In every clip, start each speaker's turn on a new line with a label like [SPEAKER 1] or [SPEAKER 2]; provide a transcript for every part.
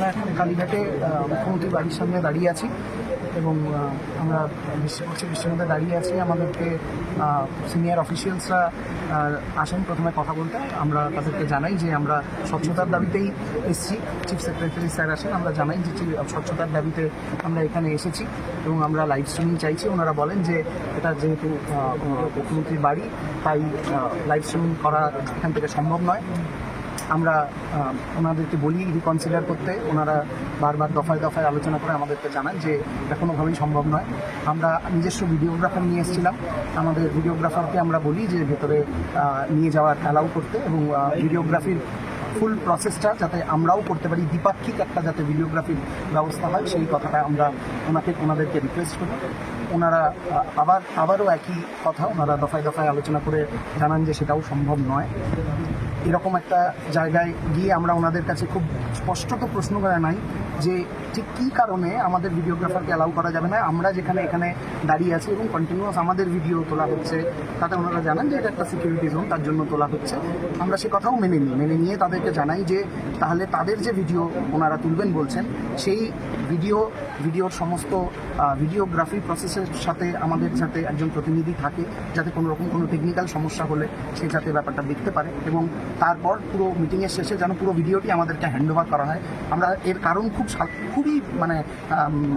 [SPEAKER 1] আমরা এখন কালীঘাটে মুখ্যমন্ত্রীর বাড়ির সামনে দাঁড়িয়ে আছি এবং আমরা বৃষ্টির মধ্যে দাঁড়িয়ে আছি। আমাদেরকে সিনিয়র অফিসিয়ালসরা আসেন প্রথমে কথা বলতে। আমরা তাদেরকে জানাই যে আমরা স্বচ্ছতার দাবিতেই এসেছি। চিফ সেক্রেটারি স্যার আসেন, আমরা জানাই যে স্বচ্ছতার দাবিতে আমরা এখানে এসেছি এবং আমরা লাইভ স্ট্রিমিং চাইছি। ওনারা বলেন যে এটা যেহেতু মুখ্যমন্ত্রীর বাড়ি, তাই লাইভ স্ট্রিমিং করা এখান থেকে সম্ভব নয়। আমরা ওনাদেরকে বলি রিকনসিডার করতে। ওনারা বারবার দফায় দফায় আলোচনা করে আমাদেরকে জানান যে এটা কোনোভাবেই সম্ভব নয়। আমরা নিজস্ব ভিডিওগ্রাফার নিয়ে এসেছিলাম। আমাদের ভিডিওগ্রাফারকে আমরা বলি যে ভেতরে নিয়ে যাওয়ার অ্যালাউ করতে এবং ভিডিওগ্রাফির ফুল প্রসেসটা যাতে আমরাও করতে পারি, দ্বিপাক্ষিক একটা যাতে ভিডিওগ্রাফির ব্যবস্থা হয়, সেই কথাটা আমরা ওনাদেরকে রিকোয়েস্ট করি। ওনারা আবারও একই কথা ওনারা দফায় দফায় আলোচনা করে জানান যে সেটাও সম্ভব নয়। এরকম একটা জায়গায় গিয়ে আমরা ওনাদের কাছে খুব স্পষ্টত প্রশ্ন করে নাই যে ঠিক কী কারণে আমাদের ভিডিওগ্রাফারকে অ্যালাউ করা যাবে না। আমরা যেখানে এখানে দাঁড়িয়ে আছি এবং কন্টিনিউয়াস আমাদের ভিডিও তোলা হচ্ছে, তাতে ওনারা জানান যে এটা একটা সিকিউরিটি জোন, তার জন্য তোলা হচ্ছে। আমরা সে কথাও মেনে নিয়ে তাদেরকে জানাই যে তাহলে তাদের যে ভিডিও ওনারা তুলবেন বলছেন, সেই ভিডিওর সমস্ত ভিডিওগ্রাফি প্রসেসের সাথে আমাদের যাতে একজন প্রতিনিধি থাকে, যাতে কোনো রকম কোনো টেকনিক্যাল সমস্যা হলে সে যাতে ব্যাপারটা দেখতে পারে এবং তারপর পুরো মিটিংয়ের শেষে যেন পুরো ভিডিওটি আমাদেরকে হ্যান্ডওভার করা হয়। আমরা এর কারণ খুবই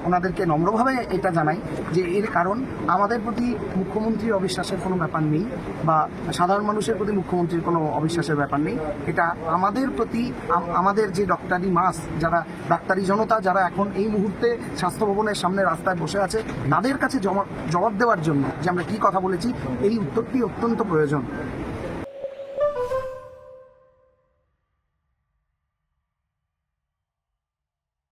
[SPEAKER 1] ওনাদেরকে নম্রভাবে এটা জানাই যে এর কারণ আমাদের প্রতি মুখ্যমন্ত্রীর অবিশ্বাসের কোনো ব্যাপার নেই বা সাধারণ মানুষের প্রতি মুখ্যমন্ত্রীর কোনো অবিশ্বাসের ব্যাপার নেই। এটা আমাদের প্রতি আমাদের যে ডক্টরি মাস, যারা ডাক্তারি জনতা যারা এখন এই মুহূর্তে স্বাস্থ্য ভবনের সামনে রাস্তায় বসে আছে, তাদের কাছে জবাব দেওয়ার জন্য যে আমরা কী কথা বলেছি, এই উত্তরটি অত্যন্ত প্রয়োজন।